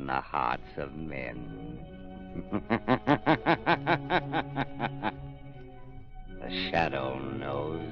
the hearts of men. The shadow knows.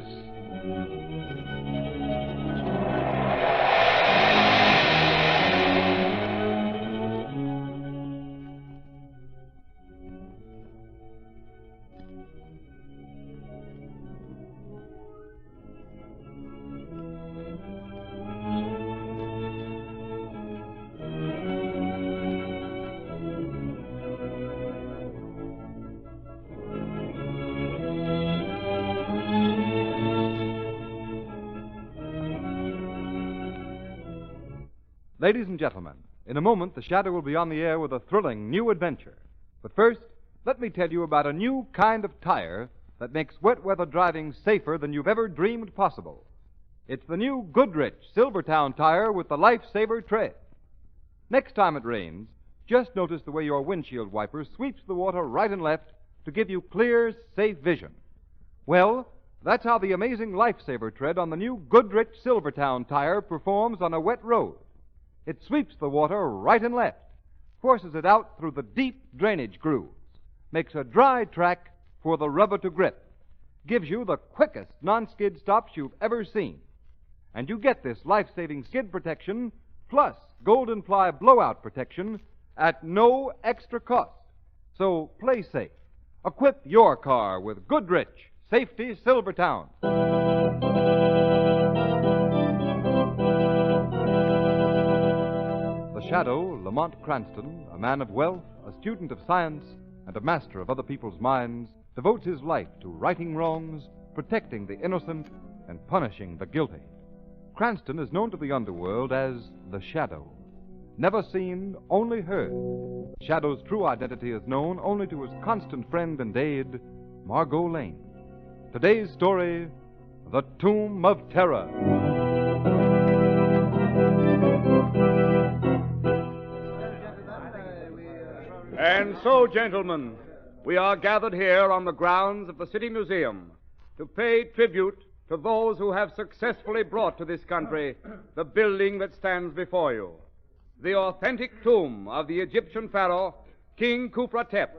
Ladies and gentlemen, in a moment the Shadow will be on the air with a thrilling new adventure. But first, let me tell you about a new kind of tire that makes wet weather driving safer than you've ever dreamed possible. It's the new Goodrich Silvertown tire with the Lifesaver tread. Next time it rains, just notice the way your windshield wiper sweeps the water right and left to give you clear, safe vision. Well, that's how the amazing Lifesaver tread on the new Goodrich Silvertown tire performs on a wet road. It sweeps the water right and left, forces it out through the deep drainage grooves, makes a dry track for the rubber to grip, gives you the quickest non-skid stops you've ever seen. And you get this life-saving skid protection plus Golden Ply blowout protection at no extra cost. So play safe. Equip your car with Goodrich Safety Silvertown. The Shadow, Lamont Cranston, a man of wealth, a student of science, and a master of other people's minds, devotes his life to righting wrongs, protecting the innocent, and punishing the guilty. Cranston is known to the underworld as the Shadow. Never seen, only heard. The Shadow's true identity is known only to his constant friend and aide, Margot Lane. Today's story, The Tomb of Terror. And so, gentlemen, we are gathered here on the grounds of the City Museum to pay tribute to those who have successfully brought to this country the building that stands before you, the authentic tomb of the Egyptian pharaoh, King Khufra-Tep.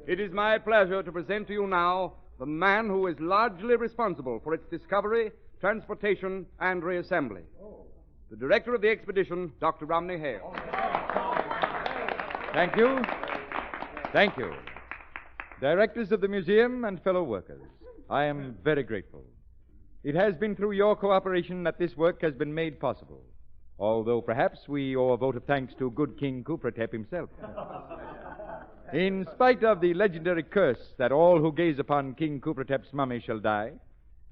It is my pleasure to present to you now the man who is largely responsible for its discovery, transportation, and reassembly. The director of the expedition, Dr. Romney Hale. Thank you. Thank you. Directors of the museum and fellow workers, I am very grateful. It has been through your cooperation that this work has been made possible, although perhaps we owe a vote of thanks to good King Khufra-Tep himself. In spite of the legendary curse that all who gaze upon King Khufra-Tep's mummy shall die,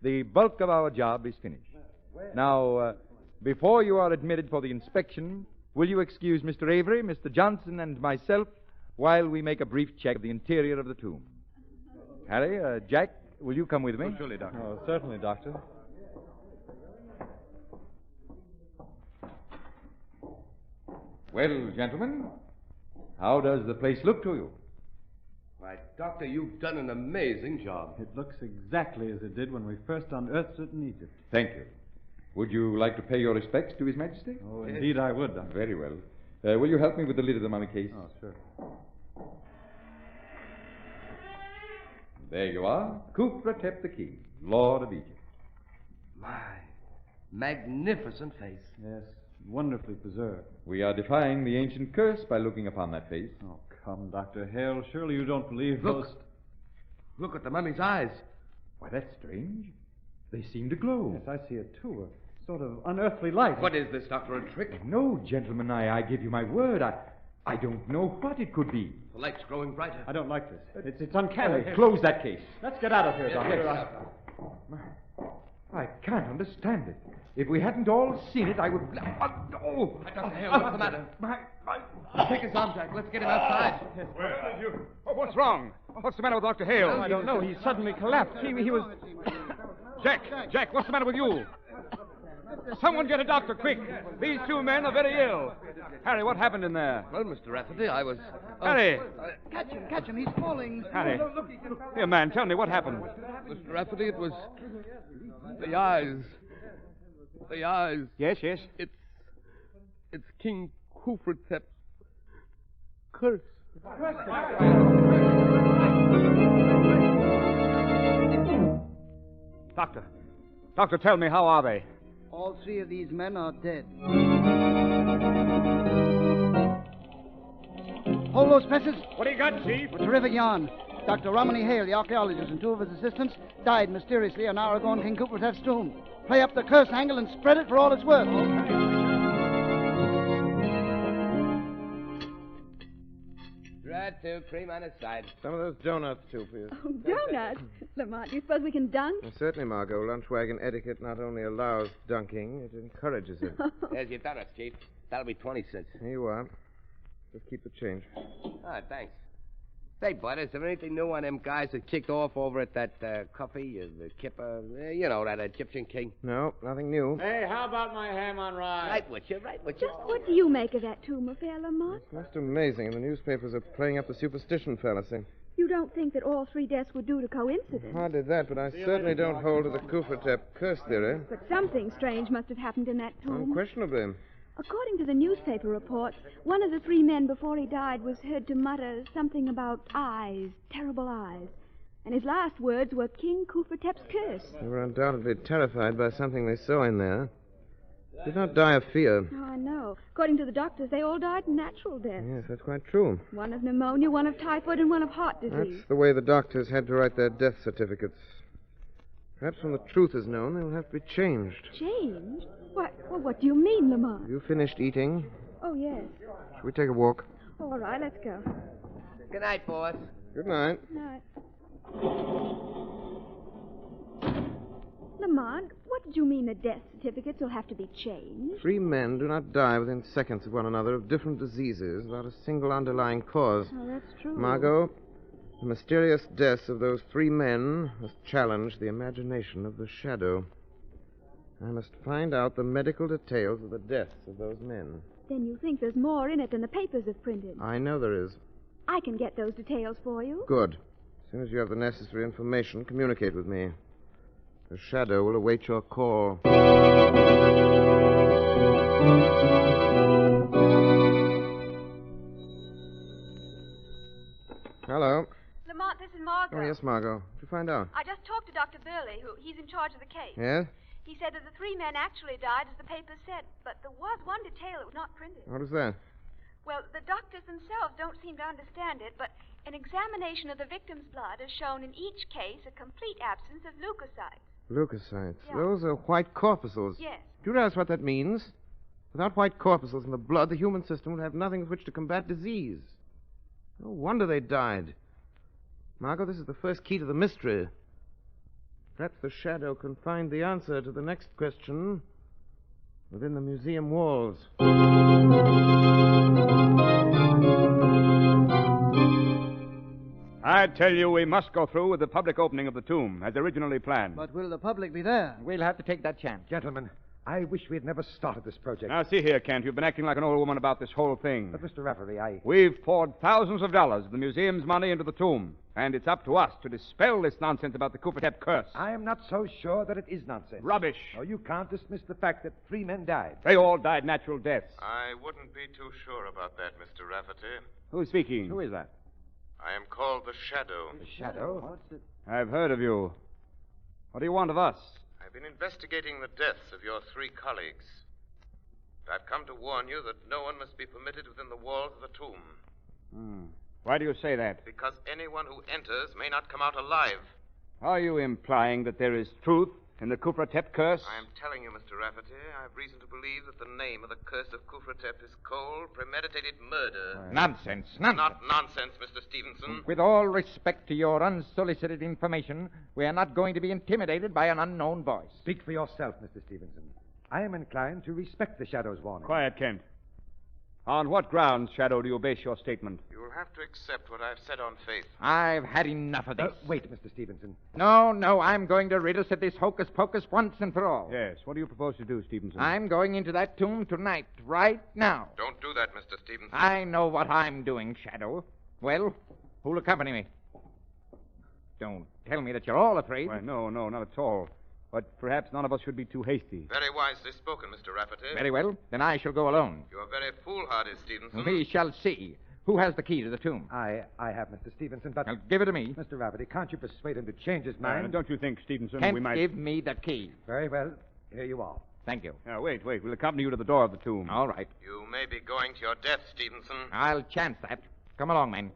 the bulk of our job is finished. Now, before you are admitted for the inspection, will you excuse Mr. Avery, Mr. Johnson, and myself while we make a brief check of the interior of the tomb? Harry, Jack, will you come with me? Oh, surely, Doctor. Oh, certainly, Doctor. Well, gentlemen, how does the place look to you? Why, Doctor, you've done an amazing job. It looks exactly as it did when we first unearthed it in Egypt. Thank you. Would you like to pay your respects to His Majesty? Oh, indeed I would, Doctor. Very well. Will you help me with the lid of the mummy case? Oh, sure. There you are. Khufra-Tep the King, Lord of Egypt. My magnificent face. Yes, wonderfully preserved. We are defying the ancient curse by looking upon that face. Oh, come, Dr. Hale. Surely you don't believe those... Look at the mummy's eyes. Why, that's strange. They seem to glow. Yes, I see it, too. A sort of unearthly light. What is this, Doctor, a trick? No, gentlemen, I give you my word. I don't know what it could be. The light's growing brighter. I don't like this. It's uncanny. Close that case. Let's get out of here, Yes, Doctor. yes. I can't understand it. If we hadn't all seen it, I would... Oh! Dr. Hale, what's the matter? Take his arm, Jack. Let's get him outside. Where did you... Oh, what's wrong? What's the matter with Dr. Hale? I don't know. He suddenly collapsed. He was... Jack, what's the matter with you? Someone get a doctor, quick. These two men are very ill. Harry, what happened in there? Well, Mr. Rafferty, I was... Harry! Catch him, he's falling. Harry. Here, man, tell me what happened. Mr. Rafferty, it was... the eyes. The eyes. Yes. It's King Kufretep's curse. Doctor, tell me, how are they? All three of these men are dead. Hold those presses. What do you got, Chief? A terrific yarn. Dr. Romany Hale, the archaeologist, and two of his assistants died mysteriously an hour ago in King Kupretev's tomb. Play up the curse angle and spread it for all it's worth. Right, two, cream on its side. Some of those donuts, too, please. Oh, donuts. Lamont, do you suppose we can dunk? Well, certainly, Margot. Lunch wagon etiquette not only allows dunking, it encourages it. There's your donuts, Chief. That'll be 20 cents. Here you are. Just keep the change. Ah, thanks. Say, Bud, is there anything new on them guys that kicked off over at that coffee, the kipper, you know, that Egyptian king? No, nothing new. Hey, how about my ham on rye? Right with you, right with you. Just what do you make of that tomb affair, Lamont? It's most amazing. The newspapers are playing up the superstition fallacy. You don't think that all three deaths were due to coincidence? Hardly that, but I certainly don't hold to the Kufretep curse theory. But something strange must have happened in that tomb. Unquestionably. According to the newspaper reports, one of the three men before he died was heard to mutter something about eyes, terrible eyes. And his last words were King Kufretep's curse. They were undoubtedly terrified by something they saw in there. Did not die of fear. Oh, I know. According to the doctors, they all died natural deaths. Yes, that's quite true. One of pneumonia, one of typhoid, and one of heart disease. That's the way the doctors had to write their death certificates. Perhaps when the truth is known, they'll have to be changed. Changed? What do you mean, Lamont? Have you finished eating? Oh, yes. Shall we take a walk? All right, let's go. Good night, boss. Good night. Night. Lamont, what did you mean the death certificates will have to be changed? 3 men do not die within seconds of one another of different diseases without a single underlying cause. Oh, that's true. Margot, the mysterious deaths of those 3 men must challenge the imagination of the shadow. I must find out the medical details of the deaths of those men. Then you think there's more in it than the papers have printed. I know there is. I can get those details for you. Good. As soon as you have the necessary information, communicate with me. The shadow will await your call. Hello. Lamont, this is Margot. Oh, yes, Margot. What did you find out? I just talked to Dr. Burley, he's in charge of the case. Yes? He said that the 3 men actually died as the papers said, but there was one detail that was not printed. What is that? Well, the doctors themselves don't seem to understand it, but an examination of the victim's blood has shown in each case a complete absence of leukocytes. Leukocytes. Yeah. Those are white corpuscles. Yes. Do you realize what that means? Without white corpuscles in the blood, the human system would have nothing with which to combat disease. No wonder they died. Margot, this is the first key to the mystery. Perhaps the shadow can find the answer to the next question within the museum walls. I tell you, we must go through with the public opening of the tomb, as originally planned. But will the public be there? We'll have to take that chance. Gentlemen, I wish we had never started this project. Now, see here, Kent. You've been acting like an old woman about this whole thing. But, Mr. Rafferty, We've poured thousands of dollars of the museum's money into the tomb, and it's up to us to dispel this nonsense about the Kufretep curse. I am not so sure that it is nonsense. Rubbish. No, you can't dismiss the fact that 3 men died. They all died natural deaths. I wouldn't be too sure about that, Mr. Rafferty. Who's speaking? Who is that? I am called the Shadow. The shadow? I've heard of you. What do you want of us? I've been investigating the deaths of your 3 colleagues. I've come to warn you that no one must be permitted within the walls of the tomb. Why do you say that? Because anyone who enters may not come out alive. Are you implying that there is truth in the Kufretep curse? I am telling you, Mr. Rafferty, I have reason to believe that the name of the curse of Kufretep is cold, premeditated murder. Nonsense. Not nonsense, Mr. Stevenson. With all respect to your unsolicited information, we are not going to be intimidated by an unknown voice. Speak for yourself, Mr. Stevenson. I am inclined to respect the shadow's warning. Quiet, Kent. On what grounds, Shadow, do you base your statement? You will have to accept what I've said on faith. I've had enough of this. Wait, Mr. Stevenson. No, I'm going to rid us of this hocus-pocus once and for all. Yes. What do you propose to do, Stevenson? I'm going into that tomb tonight, right now. Don't do that, Mr. Stevenson. I know what I'm doing, Shadow. Well, who'll accompany me? Don't tell me that you're all afraid. Why, no, not at all. But perhaps none of us should be too hasty. Very wisely spoken, Mr. Rafferty. Very well. Then I shall go alone. You are very foolhardy, Stevenson. We shall see. Who has the key to the tomb? I have, Mr. Stevenson, but... Now, give it to me. Mr. Rafferty, can't you persuade him to change his mind? Don't you think, Stevenson, Kent, we might... give me the key. Very well. Here you are. Thank you. Wait. We'll accompany you to the door of the tomb. All right. You may be going to your death, Stevenson. I'll chance that. Come along, men.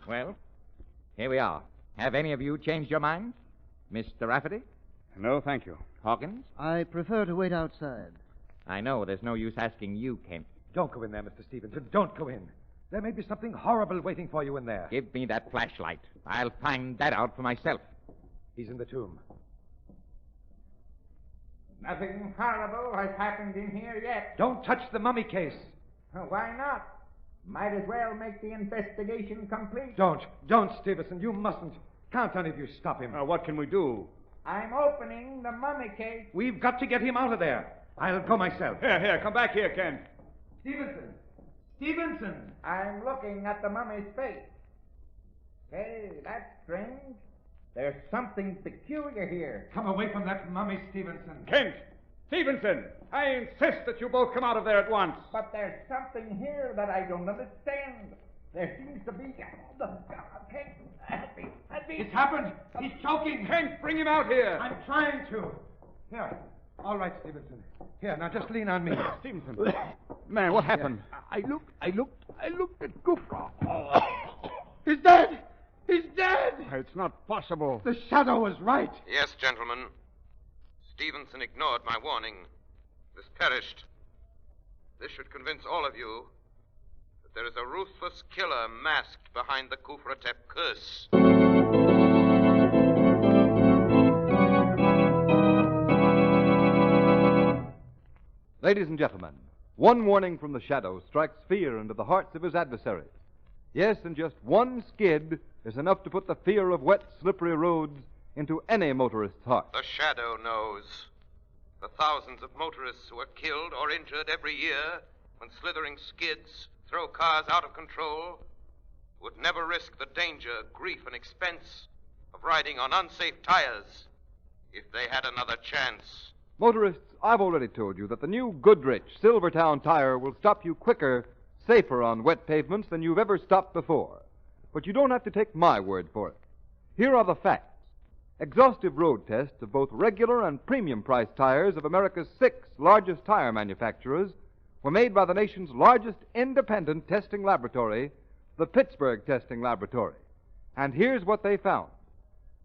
Well, here we are. Have any of you changed your minds? Mr. Rafferty? No, thank you. Hawkins? I prefer to wait outside. I know there's no use asking you, Kent. Don't go in there, Mr. Stevenson. Don't go in. There may be something horrible waiting for you in there. Give me that flashlight. I'll find that out for myself. He's in the tomb. Nothing horrible has happened in here yet. Don't touch the mummy case. Why not? Might as well make the investigation complete. Don't, Stevenson. You mustn't. Can't any of you stop him? What can we do? I'm opening the mummy case. We've got to get him out of there. I'll go myself. Here, come back here, Kent. Stevenson! I'm looking at the mummy's face. Hey, that's strange. There's something peculiar here. Come away from that mummy, Stevenson. Kent! Stevenson! I insist that you both come out of there at once. But there's something here that I don't understand. There seems to be... Kent, help me. It's happened. He's choking. Kent, bring him out here. I'm trying to. Here. All right, Stevenson. Here, now just lean on me. Stevenson. Man, what happened? I looked at Gufra. He's dead! He's dead! It's not possible. The shadow was right. Yes, gentlemen. Stevenson ignored my warning. This perished. This should convince all of you that there is a ruthless killer masked behind the Kufratep curse. Ladies and gentlemen, one warning from the shadow strikes fear into the hearts of his adversaries. Yes, and just one skid is enough to put the fear of wet, slippery roads into any motorist's heart. The shadow knows. The thousands of motorists who are killed or injured every year when slithering skids throw cars out of control would never risk the danger, grief, and expense of riding on unsafe tires if they had another chance. Motorists, I've already told you that the new Goodrich Silvertown tire will stop you quicker, safer on wet pavements than you've ever stopped before. But you don't have to take my word for it. Here are the facts. Exhaustive road tests of both regular and premium price tires of America's 6 largest tire manufacturers were made by the nation's largest independent testing laboratory, the Pittsburgh Testing Laboratory. And here's what they found.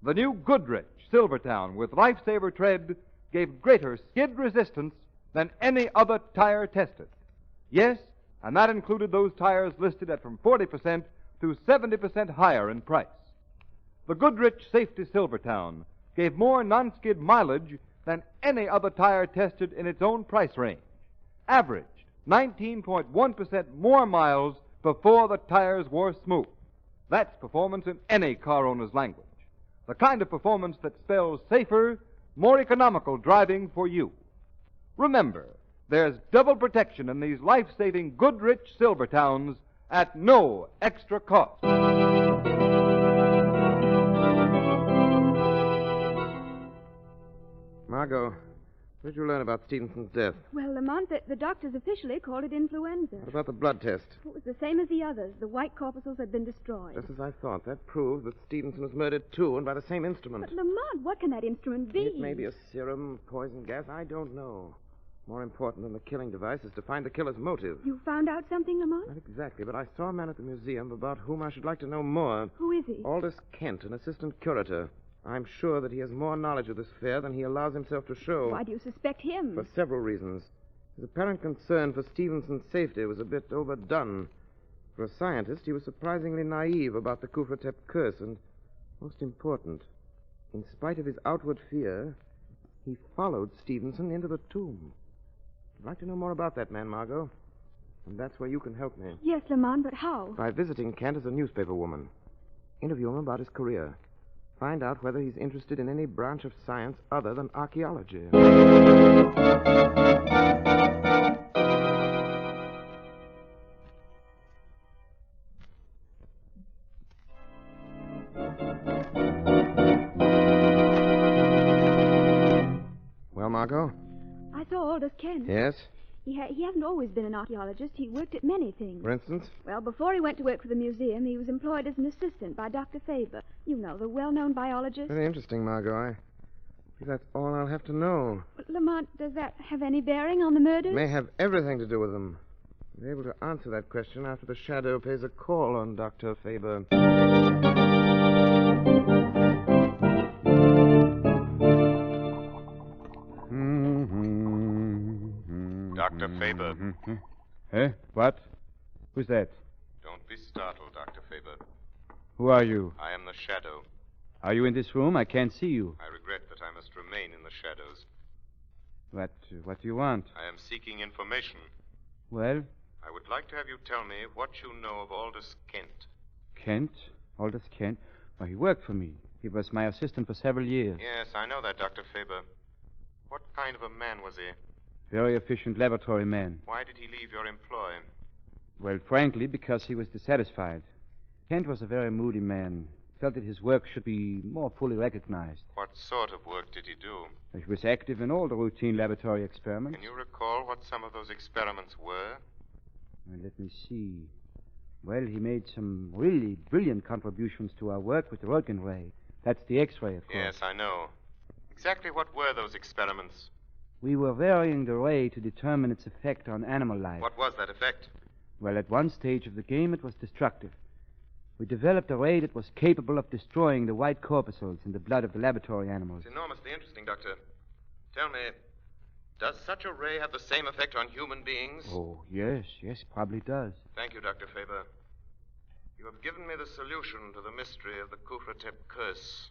The new Goodrich Silvertown with Lifesaver tread gave greater skid resistance than any other tire tested. Yes, and that included those tires listed at from 40% to 70% higher in price. The Goodrich Safety Silvertown gave more non-skid mileage than any other tire tested in its own price range. Averaged 19.1% more miles before the tires wore smooth. That's performance in any car owner's language. The kind of performance that spells safer, more economical driving for you. Remember, there's double protection in these life-saving Goodrich Silvertowns at no extra cost. Margot, what did you learn about Stevenson's death? Well, Lamont, the doctors officially called it influenza. What about the blood test? It was the same as the others. The white corpuscles had been destroyed. Just as I thought. That proves that Stevenson was murdered, too, and by the same instrument. But, Lamont, what can that instrument be? It may be a serum, poison gas. I don't know. More important than the killing device is to find the killer's motive. You found out something, Lamont? Not exactly, but I saw a man at the museum about whom I should like to know more. Who is he? Aldous Kent, an assistant curator. I'm sure that he has more knowledge of this affair than he allows himself to show. Why do you suspect him? For several reasons. His apparent concern for Stevenson's safety was a bit overdone. For a scientist, he was surprisingly naive about the Kufratep curse, and, most important, in spite of his outward fear, he followed Stevenson into the tomb. I'd like to know more about that man, Margot. And that's where you can help me. Yes, Lamont, but how? By visiting Kent as a newspaper woman. Interview him about his career. Find out whether he's interested in any branch of science other than archaeology. oldest, Kent. Yes? He hasn't always been an archaeologist. He worked at many things. For instance? Well, before he went to work for the museum, he was employed as an assistant by Dr. Faber. You know, the well-known biologist. Very interesting, Margot. I think that's all I'll have to know. Lamont, does that have any bearing on the murders? May have everything to do with them. I'll be able to answer that question after the Shadow pays a call on Dr. Faber. Dr. Faber. Eh? What? Who's that? Don't be startled, Dr. Faber. Who are you? I am the Shadow. Are you in this room? I can't see you. I regret that I must remain in the shadows. What do you want? I am seeking information. Well, I would like to have you tell me what you know of Aldous Kent. Kent? Aldous Kent? Well, he worked for me. He was my assistant for several years. Yes, I know that, Dr. Faber. What kind of a man was he? Very efficient laboratory man. Why did he leave your employ? Well, frankly, because he was dissatisfied. Kent was a very moody man. Felt that his work should be more fully recognized. What sort of work did he do? He was active in all the routine laboratory experiments. Can you recall what some of those experiments were? Well, let me see. Well, he made some really brilliant contributions to our work with the Röntgen ray. That's the X-ray, of course. Yes, I know. Exactly what were those experiments? We were varying the ray to determine its effect on animal life. What was that effect? Well, at one stage of the game, it was destructive. We developed a ray that was capable of destroying the white corpuscles in the blood of the laboratory animals. It's enormously interesting, Doctor. Tell me, does such a ray have the same effect on human beings? Oh, yes, it probably does. Thank you, Dr. Faber. You have given me the solution to the mystery of the Kufratep curse.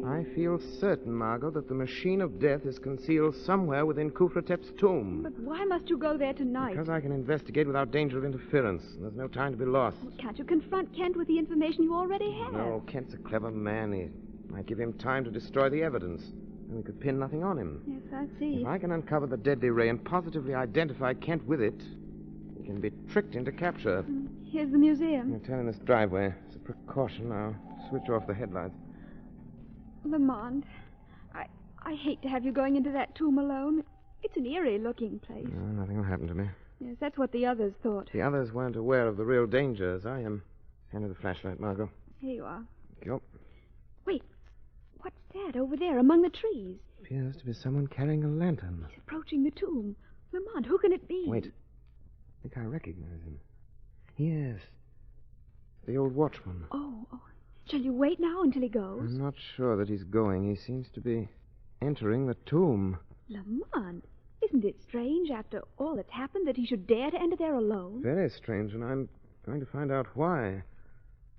I feel certain, Margot, that the machine of death is concealed somewhere within Kufratep's tomb. But why must you go there tonight? Because I can investigate without danger of interference. There's no time to be lost. Well, can't you confront Kent with the information you already have? No, Kent's a clever man. He might give him time to destroy the evidence. And we could pin nothing on him. Yes, I see. If I can uncover the deadly ray and positively identify Kent with it, he can be tricked into capture. Here's the museum. I'll turn in this driveway. As a precaution, I'll switch off the headlights. Lamont, I hate to have you going into that tomb alone. It's an eerie-looking place. No, nothing will happen to me. Yes, that's what the others thought. The others weren't aware of the real danger as I am. Hand me the flashlight, Margot. Here you are. Thank you. Wait, what's that over there among the trees? Appears to be someone carrying a lantern. He's approaching the tomb. Lamont, who can it be? Wait. I think I recognize him. Yes. The old watchman. Oh. Shall you wait now until he goes? I'm not sure that he's going. He seems to be entering the tomb. Lamont, isn't it strange, after all that's happened, that he should dare to enter there alone? Very strange, and I'm going to find out why.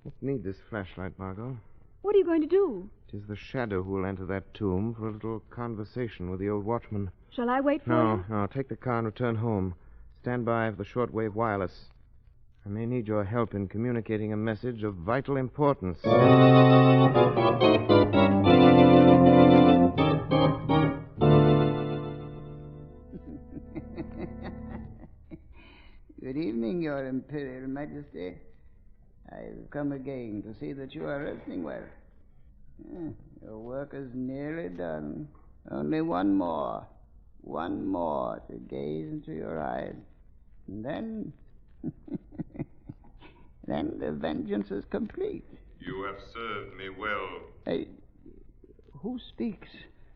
Won't need this flashlight, Margot. What are you going to do? It is the Shadow who will enter that tomb for a little conversation with the old watchman. Shall I wait for you? No. Take the car and return home. Stand by for the shortwave wireless. I may need your help in communicating a message of vital importance. Good evening, Your Imperial Majesty. I've come again to see that you are resting well. Your work is nearly done. Only one more to gaze into your eyes. And then... then the vengeance is complete. You have served me well. Who speaks?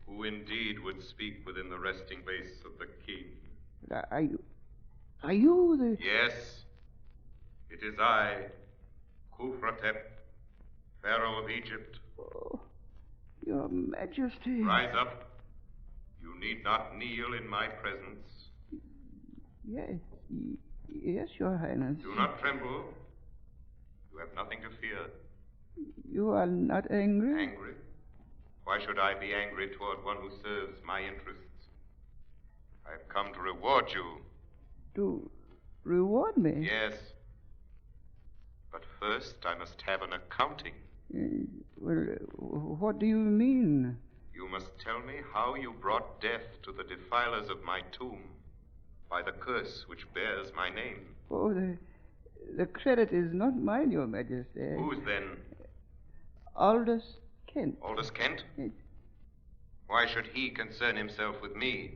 Who indeed would speak within the resting place of the king? Are you the... Yes. It is I, Kufratep, Pharaoh of Egypt. Oh, Your Majesty. Rise up. You need not kneel in my presence. Yes, Your Highness. Do not tremble. You have nothing to fear. You are not angry? Angry? Why should I be angry toward one who serves my interests? I have come to reward you. To reward me? Yes. But first I must have an accounting. What do you mean? You must tell me how you brought death to the defilers of my tomb by the curse which bears my name. Oh, the credit is not mine, Your Majesty. Whose then? Aldous Kent. Aldous Kent? Yes. Why should he concern himself with me?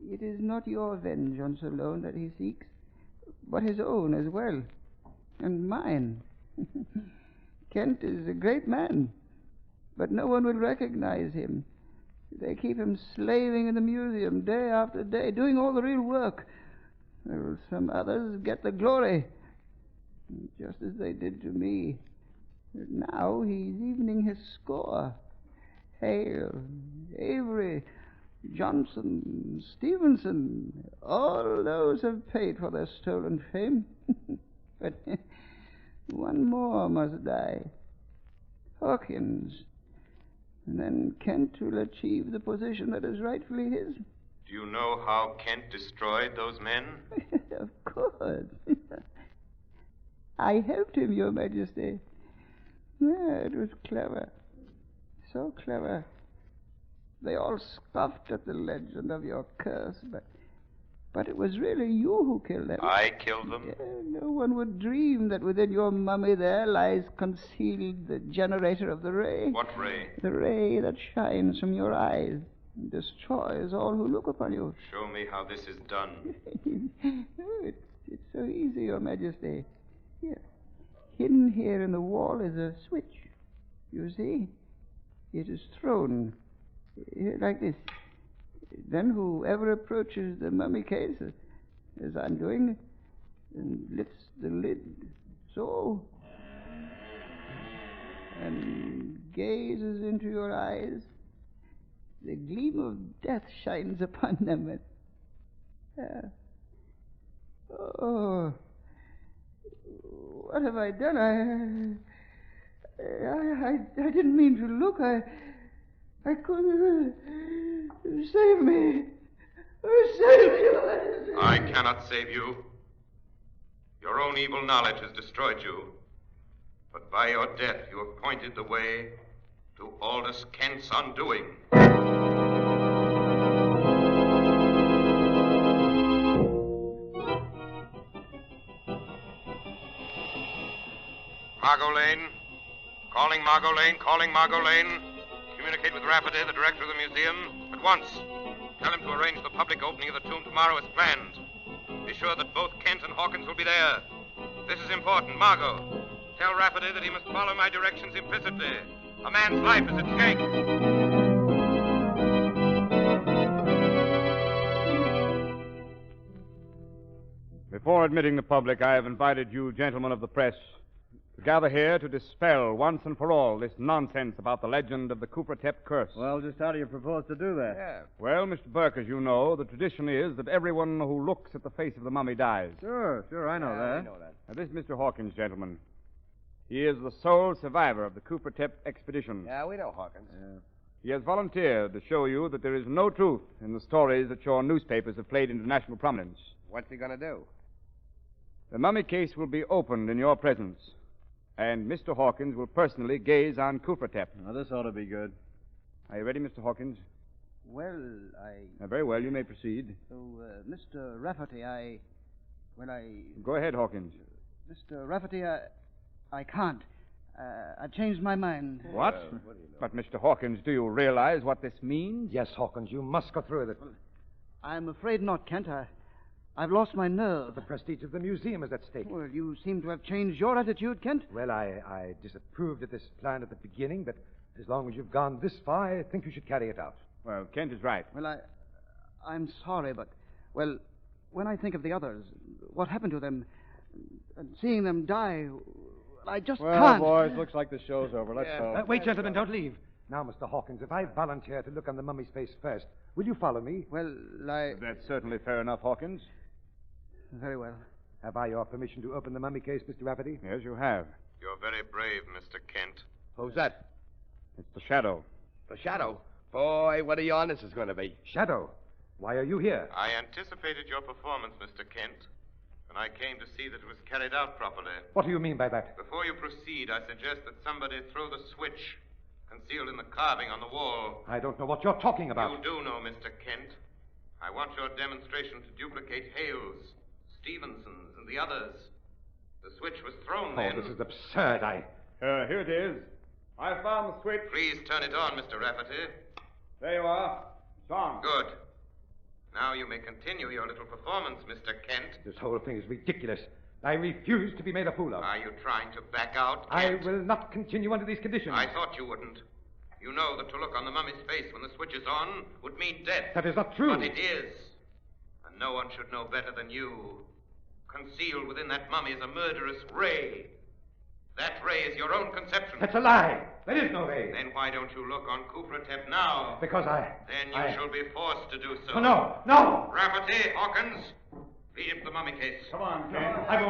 It is not your vengeance alone that he seeks, but his own as well, and mine. Kent is a great man, but no one will recognize him. They keep him slaving in the museum day after day, doing all the real work. Well, some others get the glory, just as they did to me. Now he's evening his score. Hale, Avery, Johnson, Stevenson, all those have paid for their stolen fame. But one more must die. Hawkins. And then Kent will achieve the position that is rightfully his. Do you know how Kent destroyed those men? Of course. I helped him, Your Majesty. Yeah, it was clever. So clever. They all scoffed at the legend of your curse, but it was really you who killed them. I killed them? Yeah, no one would dream that within your mummy there lies concealed the generator of the ray. What ray? The ray that shines from your eyes and destroys all who look upon you. Show me how this is done. It's so easy, Your Majesty. Here. Hidden here in the wall is a switch. You see? It is thrown like this. Then whoever approaches the mummy case, as I'm doing, and lifts the lid, so, and gazes into your eyes, the gleam of death shines upon them. Oh, what have I done? I didn't mean to look. I couldn't. Save me. Save me. I cannot save you. Your own evil knowledge has destroyed you. But by your death, you have pointed the way to Aldous Kent's undoing. Margot Lane. Calling Margot Lane. Calling Margot Lane. Communicate with Rafferty, the director of the museum, at once. Tell him to arrange the public opening of the tomb tomorrow as planned. Be sure that both Kent and Hawkins will be there. This is important. Margot, tell Rafferty that he must follow my directions implicitly. A man's life is at stake. Before admitting the public, I have invited you, gentlemen of the press, to gather here to dispel once and for all this nonsense about the legend of the Kupratep curse. Well, just how do you propose to do that? Yeah. Well, Mr. Burke, as you know, the tradition is that everyone who looks at the face of the mummy dies. Sure, I know that. I know that. Now, this is Mr. Hawkins, gentlemen. He is the sole survivor of the Kupratep expedition. Yeah, we know Hawkins. He has volunteered to show you that there is no truth in the stories that your newspapers have played into national prominence. What's he going to do? The mummy case will be opened in your presence, and Mr. Hawkins will personally gaze on Kupratep. Now, this ought to be good. Are you ready, Mr. Hawkins? Well, Very well, you may proceed. So, Mr. Rafferty, Go ahead, Hawkins. Mr. Rafferty, I can't. I've changed my mind. What? What do you know? But, Mr. Hawkins, do you realize what this means? Yes, Hawkins, you must go through with it. I'm afraid not, Kent. I've lost my nerve. The prestige of the museum is at stake. Well, you seem to have changed your attitude, Kent. Well, I disapproved of this plan at the beginning, but as long as you've gone this far, I think you should carry it out. Well, Kent is right. Well, I'm sorry, but, well, when I think of the others, what happened to them, and seeing them die, I just can't. Boys, looks like the show's over. Let's go. Wait, gentlemen, don't leave. Now, Mr. Hawkins, if I volunteer to look on the mummy's face first, will you follow me? Well, That's certainly fair enough, Hawkins. Very well. Have I your permission to open the mummy case, Mr. Rafferty? Yes, you have. You're very brave, Mr. Kent. Who's that? It's the shadow. The Shadow. Boy, what a yarn this is going to be. Shadow, why are you here? I anticipated your performance, Mr. Kent, and I came to see that it was carried out properly. What do you mean by that? Before you proceed, I suggest that somebody throw the switch concealed in the carving on the wall. I don't know what you're talking about. You do know, Mr. Kent. I want your demonstration to duplicate Hale's, Stevenson's, and the others. The switch was thrown then. Oh, this is absurd. Here it is. I found the switch. Please turn it on, Mr. Rafferty. There you are. It's on. Good. Now you may continue your little performance, Mr. Kent. This whole thing is ridiculous. I refuse to be made a fool of. Are you trying to back out, I Kent? will not continue under these conditions. I thought you wouldn't. You know that to look on the mummy's face when the switch is on would mean death. That is not true. But it is. And no one should know better than you. Concealed within that mummy is a murderous ray. That ray is your own conception. That's a lie. There is no ray. Then why don't you look on Kufratep now? Because Then you shall be forced to do so. Oh, no, no! Rafferty, Hawkins, lead him to the mummy case. Come on, Kent. I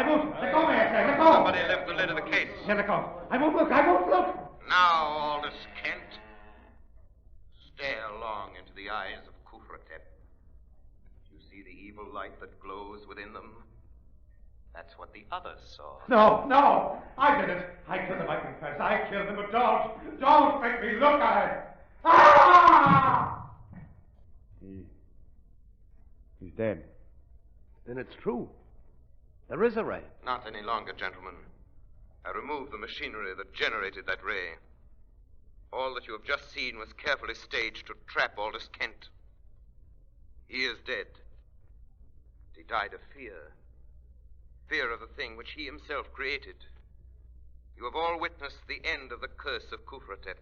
won't. Let go, man. Let go. Somebody lift the lid of the case. Yeah, let go. I won't look. Now, Aldous Kent, stare long into the eyes of Kufratep. You see the evil light that glows within them? That's what the others saw. No. I did it. I killed him, I confess. I killed him, but don't make me look at it. Ah! He's dead. Then it's true. There is a ray. Not any longer, gentlemen. I removed the machinery that generated that ray. All that you have just seen was carefully staged to trap Aldous Kent. He is dead. He died of fear. Fear of the thing which he himself created. You have all witnessed the end of the curse of Kufratep.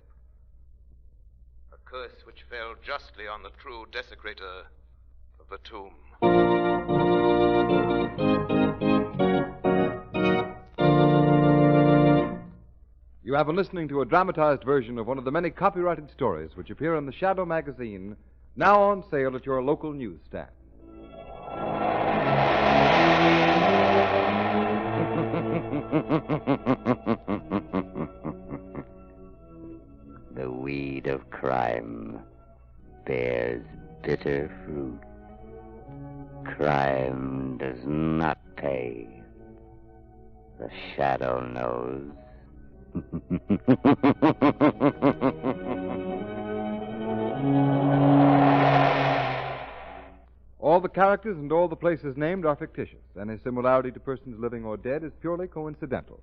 A curse which fell justly on the true desecrator of the tomb. You have been listening to a dramatized version of one of the many copyrighted stories which appear in the Shadow magazine, now on sale at your local newsstand. The weed of crime bears bitter fruit. Crime does not pay. The shadow knows. All the characters and all the places named are fictitious. Any similarity to persons living or dead is purely coincidental.